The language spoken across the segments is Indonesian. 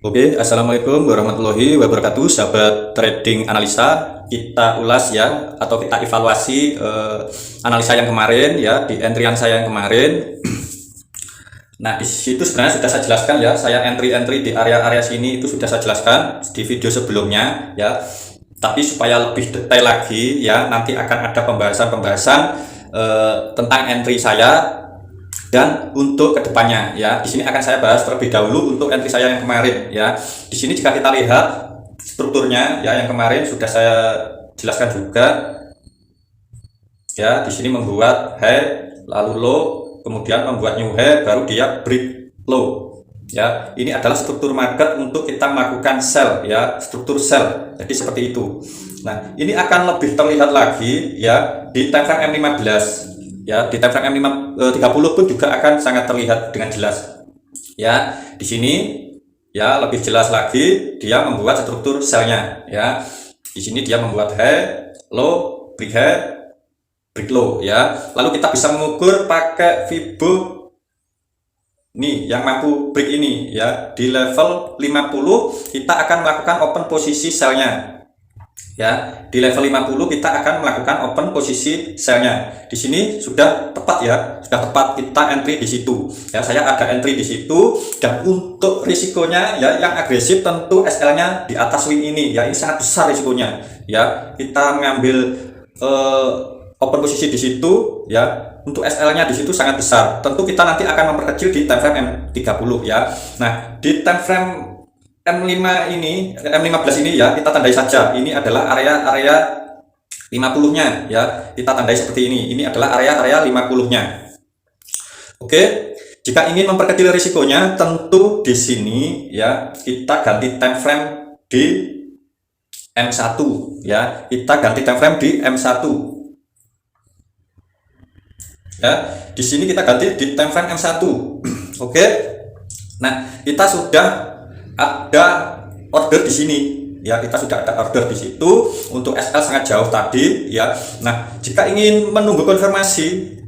Oke, assalamualaikum warahmatullahi wabarakatuh, sahabat trading analisa. Kita ulas ya, atau kita evaluasi analisa yang kemarin ya, di entryan saya yang kemarin. Nah, di situ sebenarnya sudah saya jelaskan ya, saya entry di area-area sini itu sudah saya jelaskan di video sebelumnya ya. Tapi supaya lebih detail lagi ya, nanti akan ada pembahasan-pembahasan tentang entry saya. Dan untuk kedepannya ya, di sini akan saya bahas terlebih dahulu untuk entry saya yang kemarin ya. Di sini jika kita lihat strukturnya ya, yang kemarin sudah saya jelaskan juga ya. Di sini membuat high lalu low, kemudian membuat new high, baru dia break low ya. Ini adalah struktur market untuk kita melakukan sell ya, struktur sell. Jadi seperti itu. Nah, ini akan lebih terlihat lagi ya di time frame M15 ya. Di time frame M30 pun juga akan sangat terlihat dengan jelas ya. Di sini ya lebih jelas lagi dia membuat struktur sell-nya ya. Di sini dia membuat high, low, break high, break low ya. Lalu kita bisa mengukur pakai Fibo nih yang mampu break ini ya. Di level 50 kita akan melakukan open posisi sell-nya ya. Di level 50 kita akan melakukan open posisi sell-nya. Di sini sudah tepat ya, sudah tepat kita entry di situ ya. Saya ada entry di situ. Dan untuk risikonya ya, yang agresif tentu SL-nya di atas swing ini ya. Ini sangat besar risikonya ya. Kita mengambil open posisi di situ ya. Untuk SL-nya di situ sangat besar. Tentu kita nanti akan memperkecil di time frame M30 ya. Nah, di time frame M5 ini, M15 ini ya, kita tandai saja. Ini adalah area-area 50-nya ya. Kita tandai seperti ini. Ini adalah area-area 50-nya. Oke. Jika ingin memperkecil risikonya, tentu di sini ya, kita ganti time frame di M1 ya. Kita ganti time frame di M1. Ya, di sini kita ganti di time frame M1. Oke. Nah, kita sudah ada order di sini ya. Kita sudah ada order di situ untuk SL sangat jauh tadi ya. Nah, jika ingin menunggu konfirmasi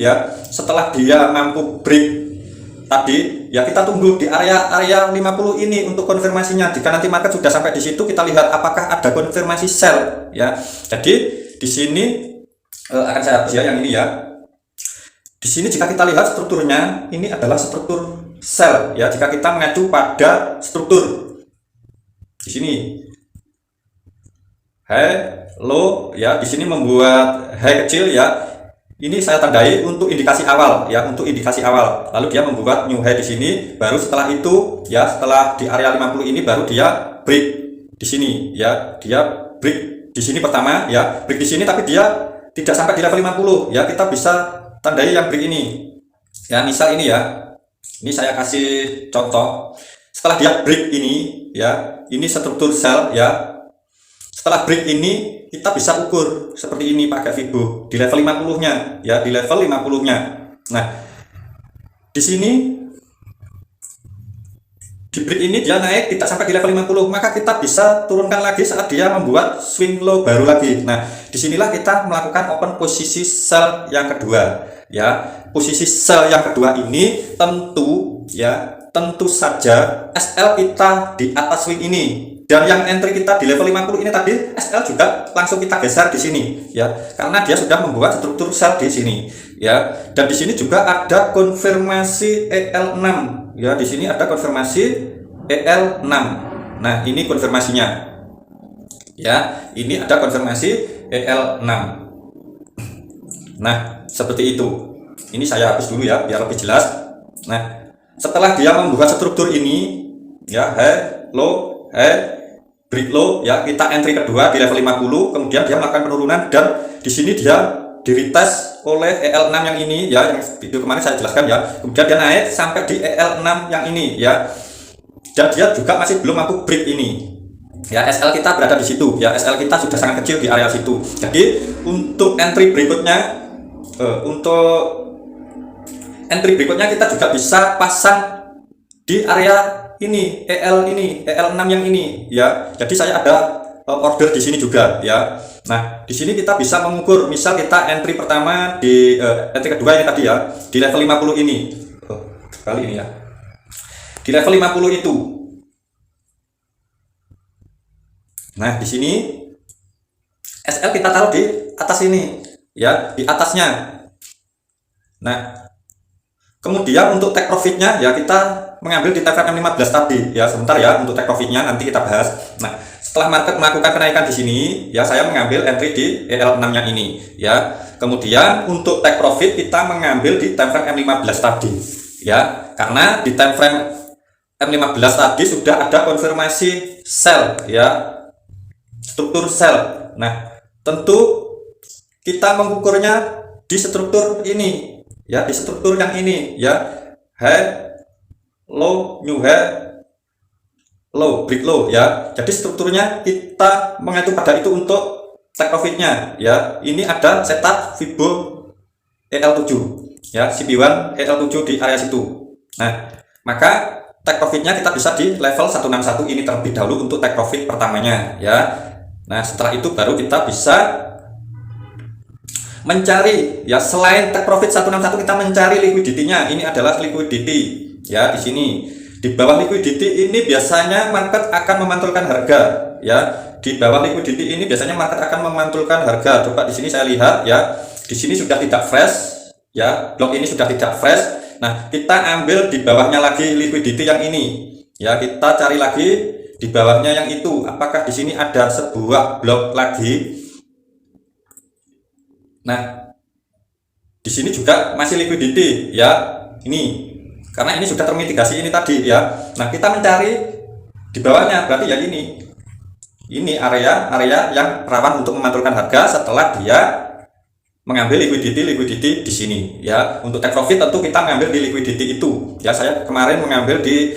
ya, setelah dia mampu break tadi ya, kita tunggu di area 50 ini untuk konfirmasinya. Jika nanti market sudah sampai di situ, kita lihat apakah ada konfirmasi sell ya. Jadi di sini akan saya hapus ya yang ini ya. Di sini jika kita lihat strukturnya, ini adalah struktur sell ya. Jika kita mengacu pada struktur di sini high, low ya. Di sini membuat high kecil ya. Ini saya tandai untuk indikasi awal ya, untuk indikasi awal. Lalu dia membuat new high di sini. Baru setelah itu ya, setelah di area 50 ini baru dia break di sini ya. Dia break di sini pertama ya, break di sini, tapi dia tidak sampai di level 50 ya. Kita bisa tandai yang break ini ya. Misal ini ya, ini saya kasih contoh. Setelah dia break ini ya, ini struktur sell ya. Setelah break ini kita bisa ukur seperti ini pakai Fibo di level 50-nya ya, di level 50-nya. Nah, di sini di break ini dia naik tidak sampai di level 50, maka kita bisa turunkan lagi saat dia membuat swing low baru lagi. Nah, disinilah kita melakukan open posisi sell yang kedua ya. Posisi sell yang kedua ini tentu ya, tentu saja SL kita di atas swing ini, dan yang entry kita di level 50 ini tadi SL juga langsung kita geser di sini ya, karena dia sudah membuat struktur sell di sini ya. Dan di sini juga ada konfirmasi EL6 ya. Di sini ada konfirmasi EL6. Nah, ini konfirmasinya ya. Ini ada konfirmasi EL6. Nah, seperti itu. Ini saya hapus dulu ya biar lebih jelas. Nah, setelah dia membuat struktur ini ya, high, low, high, break low ya, kita entry kedua di level 50, kemudian dia melakukan penurunan, dan di sini dia di retest oleh EL6 yang ini ya, yang video kemarin saya jelaskan ya. Kemudian dia naik sampai di EL6 yang ini ya. Dan dia juga masih belum mampu break ini ya. SL kita berada di situ ya. SL kita sudah sangat kecil di area situ. Jadi untuk entry berikutnya, kita juga bisa pasang di area ini, EL6 yang ini ya. Jadi saya ada order di sini juga ya. Nah, di sini kita bisa mengukur, misal kita entry pertama di entry kedua ini tadi ya, di level 50 ini. Kali ini ya. di level 50 itu. Nah, di sini SL kita taruh di atas ini, ya, di atasnya. Nah, kemudian untuk take profitnya ya kita mengambil di time frame M15 tadi, ya. Sebentar ya, untuk take profitnya nanti kita bahas. Nah, setelah market melakukan kenaikan di sini, ya saya mengambil entry di EL6-nya ini, ya. Kemudian untuk take profit kita mengambil di time frame M15 tadi, ya. Karena di time frame M15 tadi sudah ada konfirmasi sell, ya, struktur sell. Nah, tentu kita mengukurnya di struktur ini, ya, di struktur yang ini, ya, high low, new high, low, break low, ya. Jadi strukturnya kita mengacu pada itu untuk take profitnya, ya. Ini ada setup Fibo EL7, ya, CP1 EL7 di area situ. Nah, maka take profitnya kita bisa di level 161 ini terlebih dahulu untuk take profit pertamanya, ya. Nah, setelah itu baru kita bisa mencari, ya, selain take profit 161 kita mencari liquidity-nya. Ini adalah liquidity, ya. Di sini di bawah liquidity ini biasanya market akan memantulkan harga, ya. Di bawah liquidity ini biasanya market akan memantulkan harga. Coba di sini saya lihat, ya. Di sini sudah tidak fresh, ya. Blok ini sudah tidak fresh. Nah, kita ambil di bawahnya lagi liquidity yang ini, ya. Kita cari lagi di bawahnya yang itu. Apakah di sini ada sebuah blok lagi? Nah, di sini juga masih liquidity, ya. Ini karena ini sudah termitigasi ini tadi, ya. Nah, kita mencari di bawahnya, berarti ya ini area yang rawan untuk memantulkan harga setelah dia mengambil liquidity di sini, ya. Untuk take profit tentu kita mengambil di liquidity itu, ya. Saya kemarin mengambil di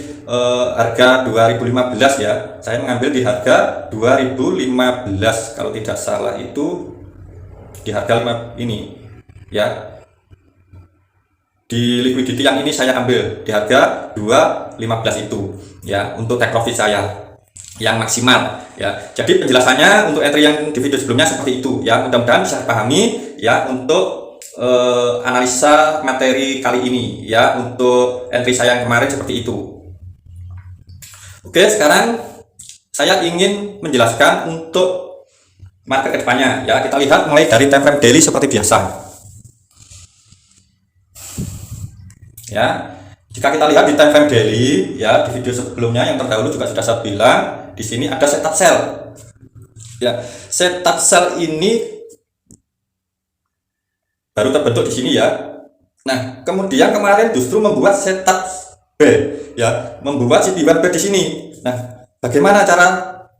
harga 2015, ya. Saya mengambil di harga 2015 kalau tidak salah, itu di harga 5 ini, ya. Di liquidity yang ini saya ambil di harga 215 itu, ya, untuk take profit saya yang maksimal, ya. Jadi penjelasannya untuk entry yang di video sebelumnya seperti itu, ya. Mudah-mudahan bisa dipahami, ya, untuk analisa materi kali ini, ya. Untuk entry saya yang kemarin seperti itu. Oke, sekarang saya ingin menjelaskan untuk market kedepannya, ya. Kita lihat mulai dari time frame daily seperti biasa, ya. Jika kita lihat di time frame daily, ya, di video sebelumnya yang terdahulu juga sudah saya bilang, di sini ada setup sell, ya. Setup sell ini baru terbentuk di sini, ya. Nah, kemudian kemarin justru membuat setup B, ya, membuat CP1 B di sini. Nah, bagaimana cara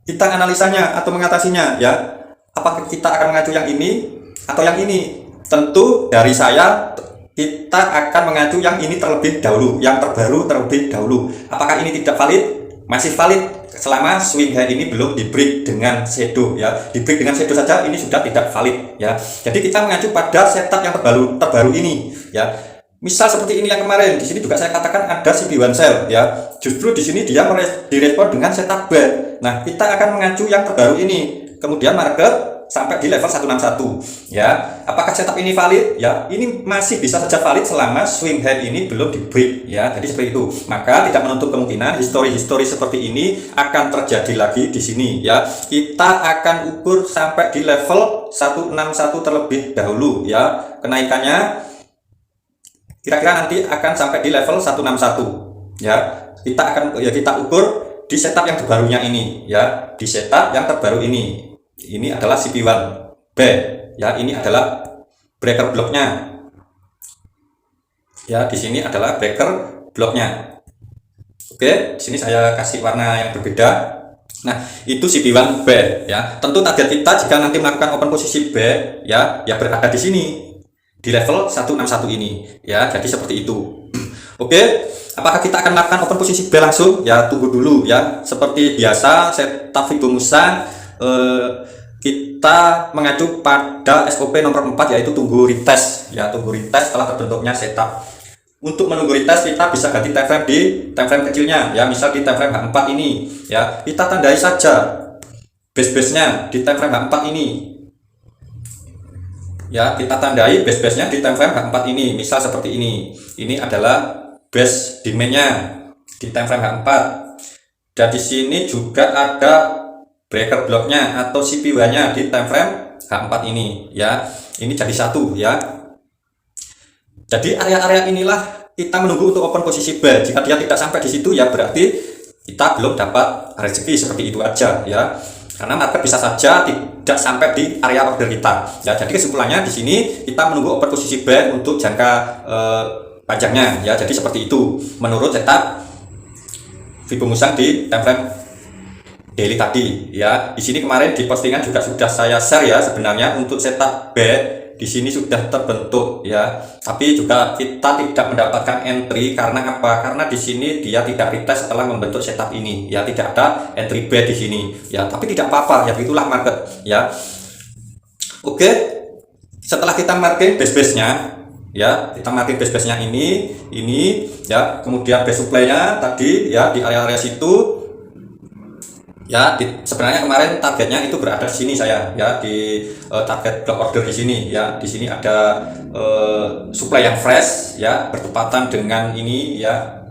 kita analisanya atau mengatasinya, ya? Apakah kita akan mengacu yang ini atau yang ini? Tentu dari saya kita akan mengacu yang ini terlebih dahulu, yang terbaru terlebih dahulu. Apakah ini tidak valid? Masih valid selama swing high ini belum di break dengan shadow, ya. Di break dengan shadow saja ini sudah tidak valid, ya. Jadi kita mengacu pada setup yang terbaru ini, ya. Misal seperti ini yang kemarin, di sini juga saya katakan ada CP1 sell, ya. Justru di sini dia direspon dengan setup buy. Nah, kita akan mengacu yang terbaru ini. Kemudian market sampai di level 161, ya. Apakah setup ini valid? Ya, ini masih bisa saja valid selama swing high ini belum di break, ya. Jadi seperti itu. Maka tidak menutup kemungkinan histori seperti ini akan terjadi lagi di sini, ya. Kita akan ukur sampai di level 161 terlebih dahulu, ya. Kenaikannya kira-kira nanti akan sampai di level 161, ya. Kita ukur di setup yang terbarunya ini, ya. Di setup yang terbaru ini. Ini adalah CP1 B, ya. Ini adalah breaker bloknya, ya. Di sini adalah breaker bloknya. Oke, di sini saya kasih warna yang berbeda. Nah, itu CP1 B, ya. Tentu target kita jika nanti melakukan open posisi B, ya berada di sini di level 161 ini, ya. Jadi seperti itu. Oke, apakah kita akan melakukan open posisi B langsung? Ya, tunggu dulu, ya. Seperti biasa, setup Fibonacci kita mengacu pada SOP nomor 4, yaitu tunggu retest, ya. Tunggu retest setelah terbentuknya setup. Untuk menunggu retest kita bisa ganti time frame di time frame kecilnya, ya. Misal di time frame H4 ini, ya, kita tandai saja base-nya di time frame H4 ini, ya. Kita tandai base nya di time frame H4 ini. Misal seperti ini adalah base demand-nya di time frame H4. Dan di sini juga ada breaker blocknya atau CPU-nya di time frame H4 ini ya. Ini jadi satu ya. Jadi area-area inilah kita menunggu untuk open posisi buy. Jika dia tidak sampai di situ ya berarti kita belum dapat rezeki, seperti itu aja ya. Karena market bisa saja tidak sampai di area order kita. Ya, jadi kesimpulannya di sini kita menunggu open posisi buy untuk jangka panjangnya ya. Jadi seperti itu menurut setup Fibo Musang di time frame daily tadi ya. Di sini kemarin di postingan juga sudah saya share ya, sebenarnya untuk setup buy di sini sudah terbentuk ya, tapi juga kita tidak mendapatkan entry karena apa? Karena di sini dia tidak retest setelah membentuk setup ini ya, tidak ada entry buy di sini ya, tapi tidak apa-apa ya, begitulah market ya. Oke, setelah kita marking base-nya ya, kita marking base-nya ini ya, kemudian base supply-nya tadi ya di area-area situ. Ya, sebenarnya kemarin targetnya itu berada di sini saya ya, di target block order di sini ya. Di sini ada supply yang fresh ya, bertepatan dengan ini ya,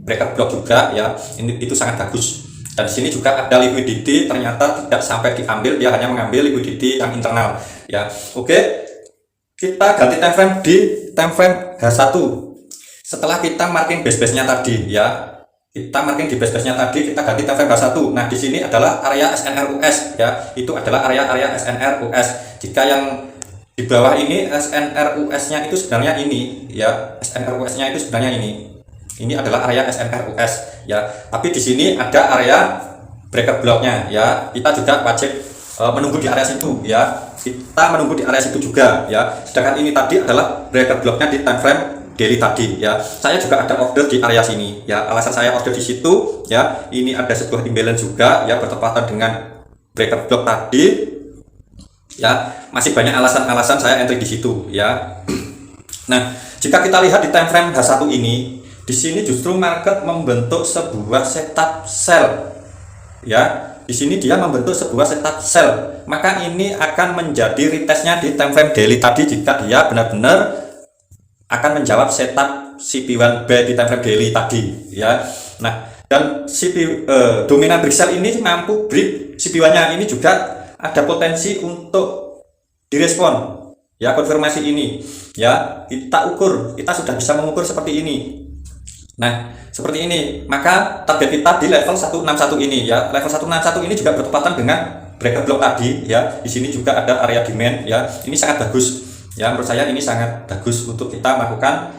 breaker block juga ya. Itu sangat bagus. Dan di sini juga ada liquidity, ternyata tidak sampai diambil, dia hanya mengambil liquidity yang internal ya. Oke, kita ganti time frame di time frame H1 setelah kita marking base-nya tadi ya. Kita marking di base-nya tadi, kita ganti time frame H1. Nah, di sini adalah area SNRUS ya. Itu adalah area SNRUS. Jika yang di bawah ini SNRUS-nya itu sebenarnya ini ya. SNRUS-nya itu sebenarnya ini. Ini adalah area SNRUS ya. Tapi di sini ada area breaker block-nya ya. Kita juga wajib menunggu di area situ ya. Kita menunggu di area situ juga ya. Sedangkan ini tadi adalah breaker block-nya di time frame daily tadi ya. Saya juga ada order di area sini ya. Alasan saya order di situ ya, ini ada sebuah imbalance juga ya, bertepatan dengan breaker block tadi ya. Masih banyak alasan-alasan saya entry di situ ya. Nah, jika kita lihat di time frame H1 ini, di sini justru market membentuk sebuah setup sell ya. Di sini dia membentuk sebuah setup sell, maka ini akan menjadi retestnya di time frame daily tadi jika dia benar-benar akan menjawab setup CP1 buy di time frame daily tadi ya. Nah, dan dominan break sell ini mampu break CP1-nya, ini juga ada potensi untuk direspon ya, konfirmasi ini ya. Kita ukur, kita sudah bisa mengukur seperti ini. Nah, seperti ini, maka target kita di level 161 ini ya. Level 161 ini juga bertepatan dengan breaker block tadi ya. Di sini juga ada area demand ya. Ini sangat bagus. Ya, menurut saya ini sangat bagus untuk kita melakukan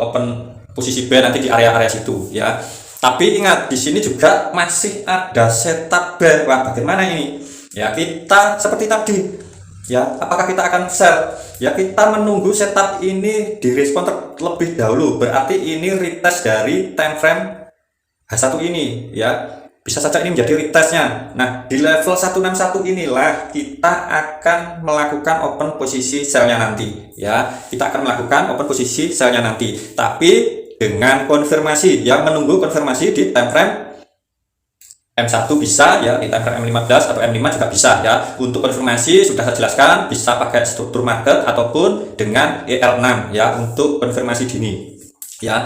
open posisi buy nanti di area-area situ ya. Tapi ingat, di sini juga masih ada setup buy. Wah, bagaimana ini? Ya, kita seperti tadi ya, apakah kita akan sell? Ya, kita menunggu setup ini direspon terlebih dahulu. Berarti ini retest dari time frame H1 ini ya. Bisa saja ini menjadi retestnya. Nah, di level 161 inilah kita akan melakukan open posisi sell-nya nanti ya. Kita akan melakukan open posisi sell-nya nanti, tapi dengan konfirmasi yang menunggu konfirmasi di time frame M1 bisa ya, di time frame M15 atau M5 juga bisa ya. Untuk konfirmasi sudah saya jelaskan, bisa pakai struktur market ataupun dengan EL6 ya, untuk konfirmasi dini ya.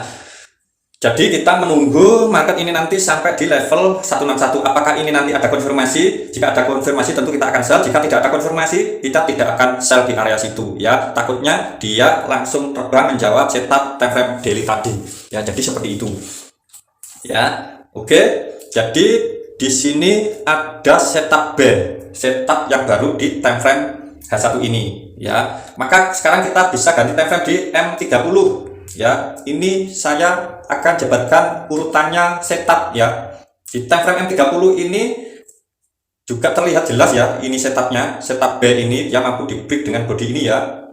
Jadi kita menunggu market ini nanti sampai di level 161. Apakah ini nanti ada konfirmasi? Jika ada konfirmasi tentu kita akan sell. Jika tidak ada konfirmasi, kita tidak akan sell di area situ ya. Takutnya dia langsung terbang menjawab setup time frame daily tadi. Ya, jadi seperti itu. Ya. Oke. Jadi di sini ada setup buy, setup yang baru di time frame H1 ini ya. Maka sekarang kita bisa ganti time frame di M30 ya. Ini saya akan jabarkan urutannya setup ya. Di time frame M30 ini juga terlihat jelas ya, ini setupnya, setup buy ini yang mampu di break dengan body ini ya.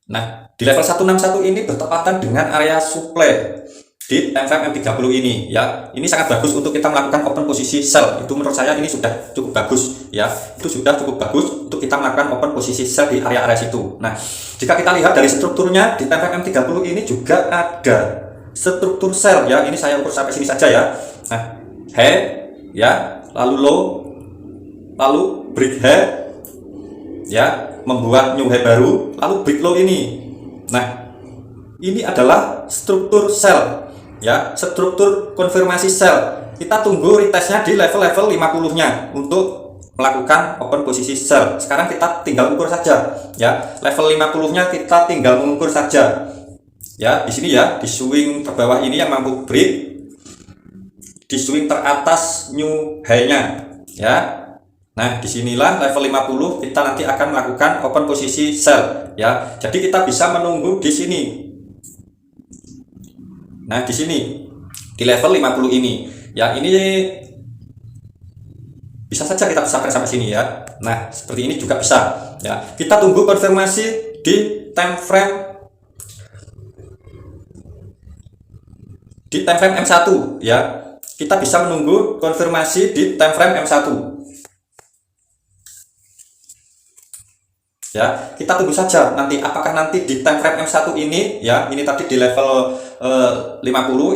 Nah, di level 161 ini bertepatan dengan area supply di time frame M30 ini ya. Ini sangat bagus untuk kita melakukan open posisi sell. Itu menurut saya ini sudah cukup bagus ya. Itu sudah cukup bagus untuk kita melakukan open posisi sell di area-area situ. Nah, jika kita lihat dari strukturnya di time frame M30 ini juga ada struktur sell ya. Ini saya ukur sampai sini saja ya. Nah, high ya, lalu low, lalu break high ya, membuat new high baru, lalu break low ini. Nah, ini adalah struktur sell ya, struktur konfirmasi sel. Kita tunggu retestnya di level 50-nya untuk melakukan open posisi sel. Sekarang kita tinggal ukur saja, ya. Level 50-nya kita tinggal mengukur saja. Ya, di sini ya, di swing terbawah ini yang mampu break, di swing teratas new high-nya, ya. Nah, disinilah level 50 kita nanti akan melakukan open posisi sell, ya. Jadi kita bisa menunggu di sini. Nah, di sini di level 50 ini, ya, ini bisa saja kita besarkan sampai sini ya. Nah, seperti ini juga bisa, ya. Kita tunggu konfirmasi di time frame M1, ya. Kita bisa menunggu konfirmasi di time frame M1. Ya, kita tunggu saja nanti apakah nanti di time frame M1 ini, ya, ini tadi di level 50,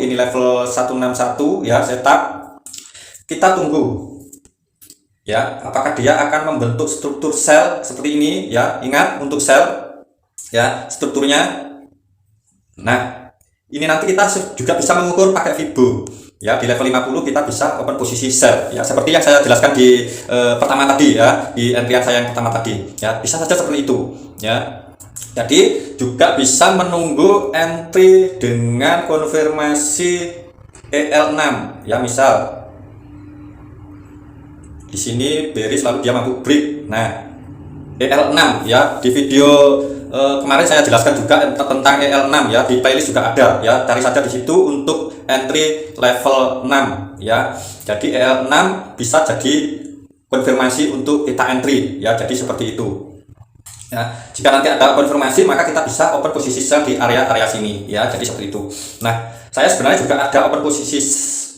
ini level 161 ya, setup. Kita tunggu, ya, apakah dia akan membentuk struktur sel seperti ini, ya. Ingat untuk sel, ya, strukturnya. Nah, ini nanti kita juga bisa mengukur pakai Fibo. Ya, di level 50 kita bisa open posisi sell, ya, seperti yang saya jelaskan di pertama tadi, ya, di entrian saya yang pertama tadi, ya. Bisa saja seperti itu, ya. Jadi juga bisa menunggu entry dengan konfirmasi EL6, ya. Misal di sini bearish lalu dia mampu break. Nah, EL6, ya, di video kemarin saya jelaskan juga tentang EL6, ya, di playlist juga ada, ya. Cari saja di situ untuk entry level 6, ya. Jadi EL6 bisa jadi konfirmasi untuk kita entry, ya. Jadi seperti itu, ya. Jika nanti ada konfirmasi maka kita bisa open posisi sell di area-area sini, ya. Jadi seperti itu. Nah, saya sebenarnya juga ada open posisi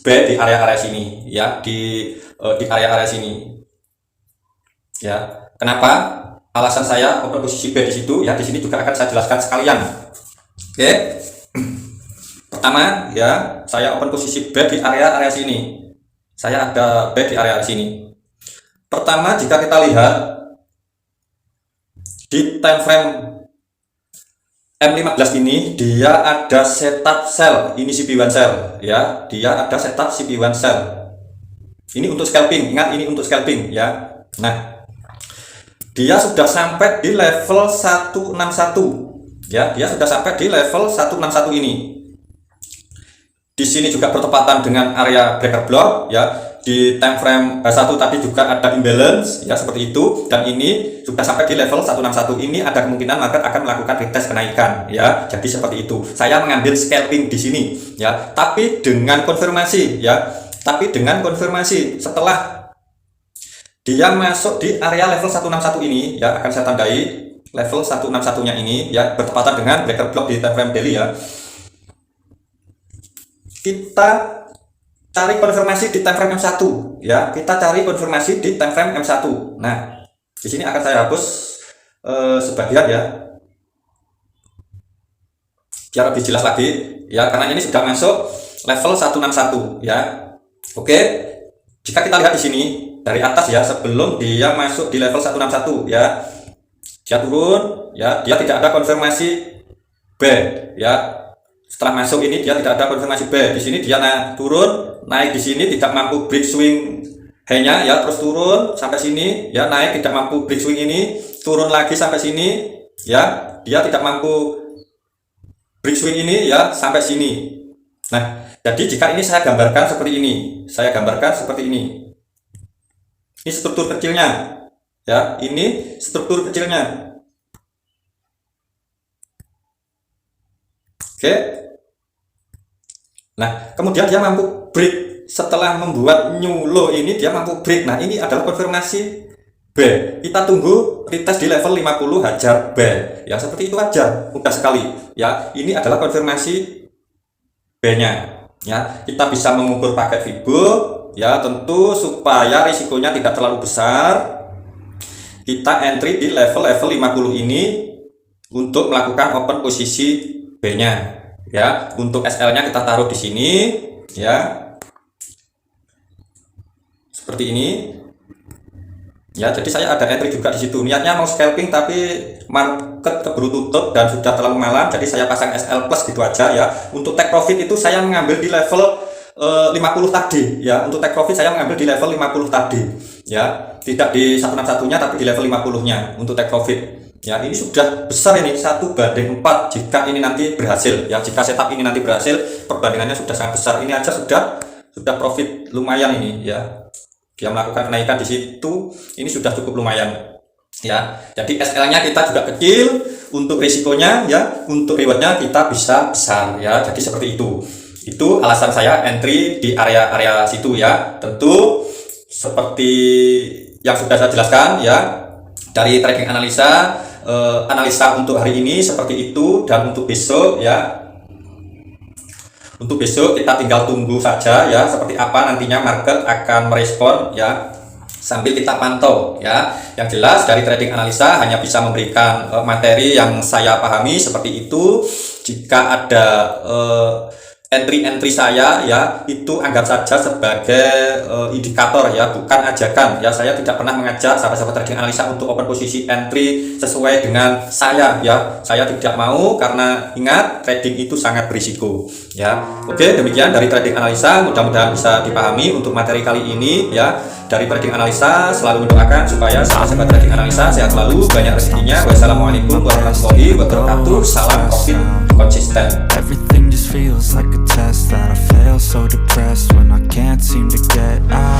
B di area-area sini, ya, di area-area sini, ya. Kenapa? Alasan saya open posisi B di situ, ya, di sini juga akan saya jelaskan sekalian. Oke. Pertama, ya, saya open posisi B di area-area sini. Saya ada B di area sini. Pertama, jika kita lihat di time frame M15 ini, dia ada setup sell, ini CP1 sell, ya. Dia ada setup CP1 sell. Ini untuk scalping, ingat ini untuk scalping, ya. Nah, dia sudah sampai di level 161, ya. Dia sudah sampai di level 161 ini. Di sini juga bertepatan dengan area breaker block, ya. Di time frame 1 tadi juga ada imbalance, ya, seperti itu. Dan ini sudah sampai di level 161 ini, ada kemungkinan market akan melakukan retest kenaikan, ya. Jadi seperti itu. Saya mengambil scalping di sini, ya. Tapi dengan konfirmasi, ya. Tapi dengan konfirmasi setelah dia masuk di area level 161 ini, ya, akan saya tandai level 161-nya ini, ya, bertepatan dengan breaker block di time frame daily, ya. Kita cari konfirmasi di time frame M1, ya. Kita cari konfirmasi di time frame M1. Nah, di sini akan saya hapus sebagian, ya, biar lebih jelas lagi, ya, karena ini sudah masuk level 161, ya. Oke. Jika kita lihat di sini dari atas, ya, sebelum dia masuk di level 161, ya, dia turun, ya, dia tidak ada konfirmasi B, ya. Setelah masuk ini dia tidak ada konfirmasi B. Di sini dia turun, naik di sini tidak mampu break swing high-nya, ya, terus turun sampai sini, ya, naik tidak mampu break swing ini, turun lagi sampai sini, ya, dia tidak mampu break swing ini, ya, sampai sini. Nah, jadi jika ini saya gambarkan seperti ini, saya gambarkan seperti ini. Ini struktur kecilnya, ya, ini struktur kecilnya. Oke. Nah, kemudian dia mampu break setelah membuat new low ini, dia mampu break. Nah, ini adalah konfirmasi B. Kita tunggu retest di level 50, hajar B. Ya, seperti itu aja, mudah sekali, ya. Ini adalah konfirmasi B-nya, ya. Kita bisa mengukur pakai Fibo, ya, tentu supaya risikonya tidak terlalu besar. Kita entry di level 50 ini untuk melakukan open posisi B-nya, ya. Untuk SL-nya kita taruh di sini, ya, seperti ini. Ya, jadi saya ada entry juga di situ. Niatnya mau scalping tapi market keburu tutup dan sudah terlalu malam, jadi saya pasang SL plus gitu aja ya. Untuk take profit itu saya mengambil di level 50 tadi ya. Untuk take profit saya mengambil di level 50 tadi ya. Tidak di 161-nya tapi di level 50-nya untuk take profit. Ya, ini sudah besar ini 1/4 jika ini nanti berhasil ya. Jika setup ini nanti berhasil, perbandingannya sudah sangat besar. Ini aja sudah profit lumayan ini ya. Dia melakukan kenaikan di situ, ini sudah cukup lumayan ya. Jadi SL-nya kita juga kecil, untuk risikonya ya, untuk rewardnya kita bisa besar ya. Jadi seperti itu alasan saya entry di area situ ya. Tentu seperti yang sudah saya jelaskan ya, dari trading analisa untuk hari ini seperti itu, dan untuk besok ya, untuk besok kita tinggal tunggu saja ya, seperti apa nantinya market akan merespon ya, sambil kita pantau ya. Yang jelas dari trading analisa hanya bisa memberikan materi yang saya pahami seperti itu. Jika ada entry saya ya, itu anggap saja sebagai indikator ya, bukan ajakan ya. Saya tidak pernah mengajak sahabat-sahabat trading analisa untuk open posisi entry sesuai dengan saya ya. Saya tidak mau, karena ingat trading itu sangat berisiko ya. Oke, demikian dari trading analisa, mudah-mudahan bisa dipahami untuk materi kali ini ya. Dari trading analisa selalu mendoakan supaya sahabat trading analisa sehat selalu, banyak rezekinya. Wassalamualaikum warahmatullahi wabarakatuh. Salam profit konsisten. Everything just feels like a test that I fail, so depressed when I can't seem to get out.